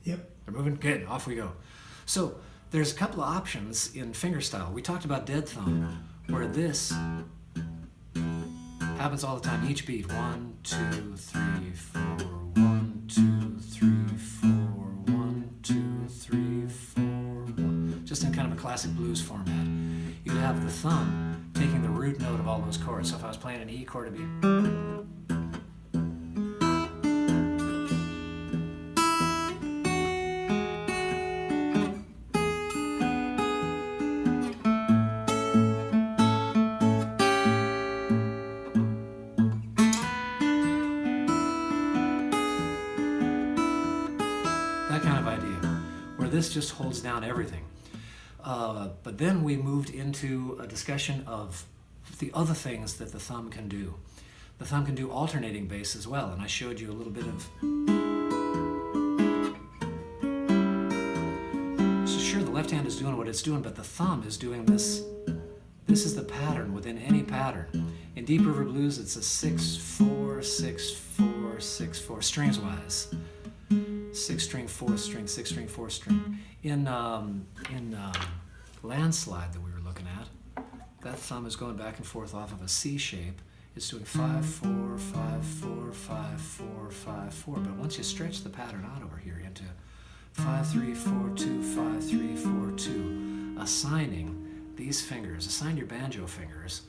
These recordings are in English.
Yep. They're moving? Good, off we go. So there's a couple of options in fingerstyle. We talked about dead thumb, where this happens all the time, each beat. 1, 2, 3, 4, 1, 2, 3, 4, 1, 2, 3, 4, 1. Just in kind of a classic blues format. You'd have the thumb taking the root note of all those chords. So if I was playing an E chord, it'd be... that kind of idea, where this just holds down everything. But then we moved into a discussion of the other things that the thumb can do. The thumb can do alternating bass as well, and I showed you a little bit of... So sure, the left hand is doing what it's doing, but the thumb is doing this. This is the pattern within any pattern. In Deep River Blues, it's a 6/4, 6/4, 6/4, strings wise. 6 string, 4 string, 6 string, 4 string. In Landslide that we were looking at, that thumb is going back and forth off of a C shape. It's doing 5, 4, 5, 4, 5, 4, 5, 4. But once you stretch the pattern out over here into 5, 3, 4, 2, 5, 3, 4, 2, assigning these fingers, assign your banjo fingers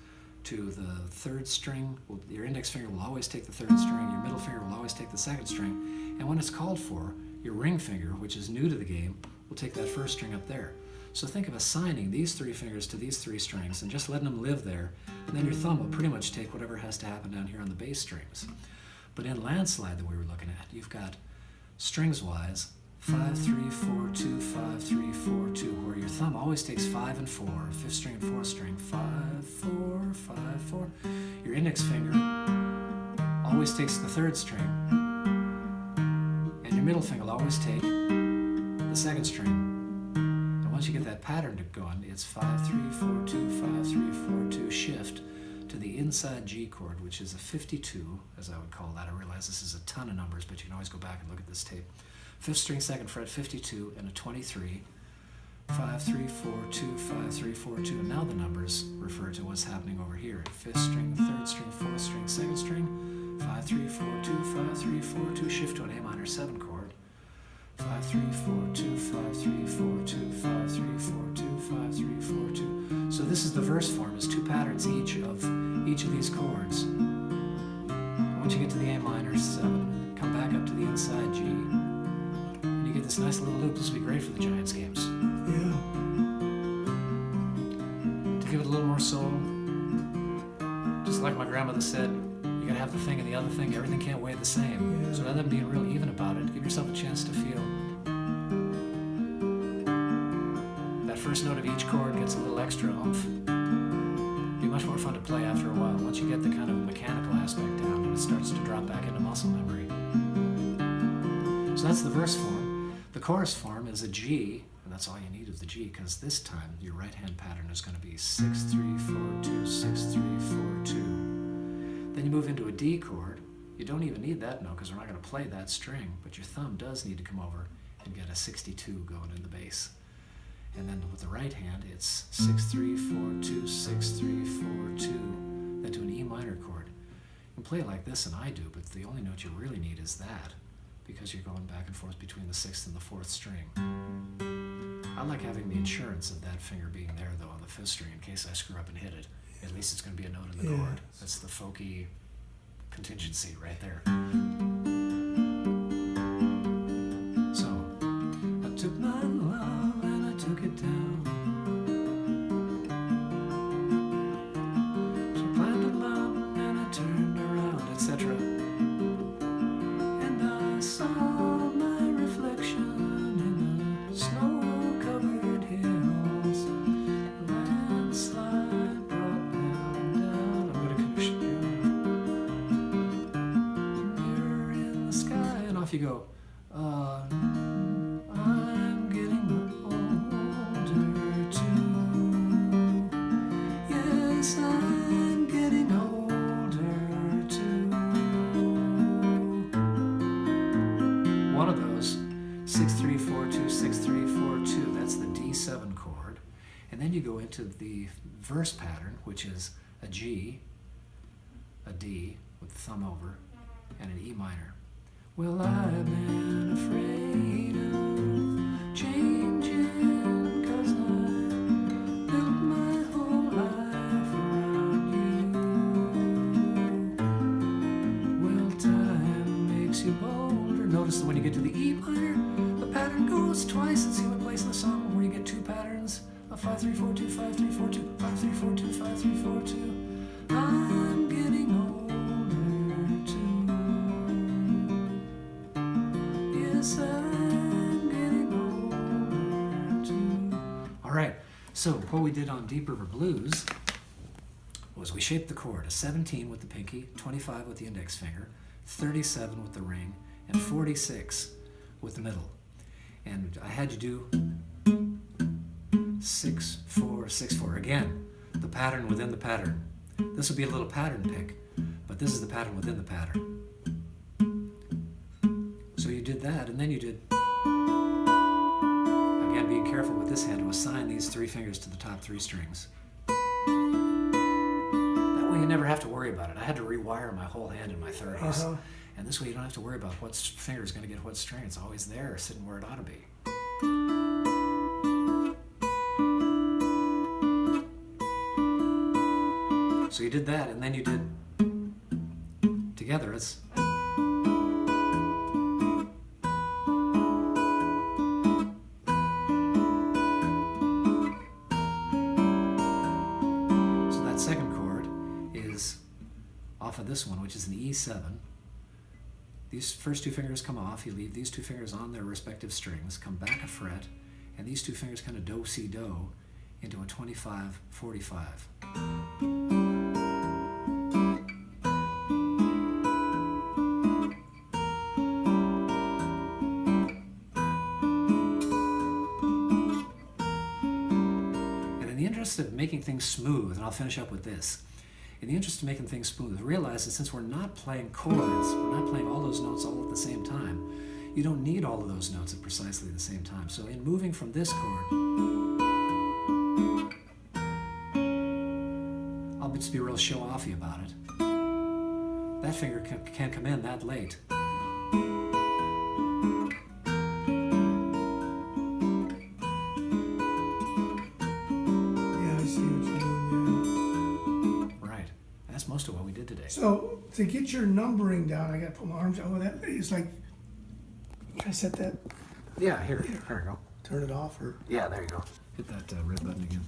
to the third string. Well, your index finger will always take the third string, your middle finger will always take the second string, and when it's called for, your ring finger, which is new to the game, will take that first string up there. So think of assigning these 3 fingers to these 3 strings and just letting them live there, and then your thumb will pretty much take whatever has to happen down here on the bass strings. But in Landslide that we were looking at, you've got strings-wise 5, 3, 4, 2, 5, 3, 4, 2, where your thumb always takes 5 and 4, 5th string and 4th string, 5, 4, 5, 4. Your index finger always takes the 3rd string, and your middle finger will always take the 2nd string. And once you get that pattern going, it's 5, 3, 4, 2, 5, 3, 4, 2, shift to the inside G chord, which is a 52, as I would call that. I realize this is a ton of numbers, but you can always go back and look at this tape. 5th string, 2nd fret, 52, and a 23. 5, 3, 4, 2, 5, 3, 4, 2. And now the numbers refer to what's happening over here. 5th string, 3rd string, 4th string, 2nd string. 5, 3, 4, 2, 5, 3, 4, 2. Shift to an A minor 7 chord. 5, 3, 4, 2, 5, 3, 4, 2, 5, 3, 4, 2, 5, 3, 4, 2. So this is the verse form. It's 2 patterns each of these chords. Once you get to the A minor 7, come back up to the inside G. You get this nice little loop. This will be great for the Giants games. Yeah. To give it a little more soul, just like my grandmother said, you gotta have the thing and the other thing. Everything can't weigh the same. Yeah. So rather than being real even about it, give yourself a chance to feel. That first note of each chord gets a little extra oomph. Be much more fun to play after a while. Once you get the kind of mechanical aspect down, and it starts to drop back into muscle memory. So that's the verse form. The chorus form is a G, and that's all you need is the G, because this time your right hand pattern is going to be 6, 3, 4, 2, 6, 3, 4, 2. Then you move into a D chord. You don't even need that note because we're not going to play that string, but your thumb does need to come over and get a 62 going in the bass. And then with the right hand, it's 6, 3, 4, 2, 6, 3, 4, 2, then to an E minor chord. You can play it like this, and I do, but the only note you really need is that, because you're going back and forth between the 6th and the 4th string. I like having the insurance of that finger being there, though, on the 5th string in case I screw up and hit it. At least it's going to be a note in the chord. That's the folky contingency right there. So, I took my love and I took it down. She climbed a mountain and I turned around, etc. And I saw my reflection in the snow-covered hills. Landslide brought them down. I'm gonna finish here. Mirror in the sky, and off you go. I'm getting older too. Yes, I'm getting older too. One of those 6, 3, 4, 2, 6, 3, 4, 2. That's the D7 chord. And then you go into the verse pattern, which is a G, a D with the thumb over, and an E minor. Well, I've been afraid of changing 'cause I built my whole life around you. Well, time makes you bolder. Notice that when you get to the E minor, the pattern goes twice. It's the only place in the song where you get two patterns. 5, 3, 4, 2, 5, 3, 4, 2, 5, 3, 4, 2, 5, 3, 4, 2. I'm getting older too. Yes, I'm getting older too. All right, so what we did on Deep River Blues was we shaped the chord, a 17 with the pinky, 25 with the index finger, 37 with the ring, and 46 with the middle. And I had you do 6, 4, 6, 4. Again, the pattern within the pattern. This would be a little pattern pick, but this is the pattern within the pattern. So you did that, and then you did, again, being careful with this hand to assign these 3 fingers to the top 3 strings. That way you never have to worry about it. I had to rewire my whole hand in my 30s. And this way you don't have to worry about what finger is going to get what string. It's always there, sitting where it ought to be. So you did that, and then you did together. It's so that second chord is off of this one, which is an E7. These first 2 fingers come off. You leave these 2 fingers on their respective strings, come back a fret, and these 2 fingers kind of do-si-do into a 25-45. Of making things smooth, and I'll finish up with this. In the interest of making things smooth, realize that since we're not playing chords, we're not playing all those notes all at the same time, you don't need all of those notes at precisely the same time. So in moving from this chord, I'll just be real show-offy about it. That finger can't come in that late. Most of what we did today. So to get your numbering down, I got to put my arms out. That is like, can I set that? Yeah, here we go. Turn it off, or yeah, there you go. Hit that red button again.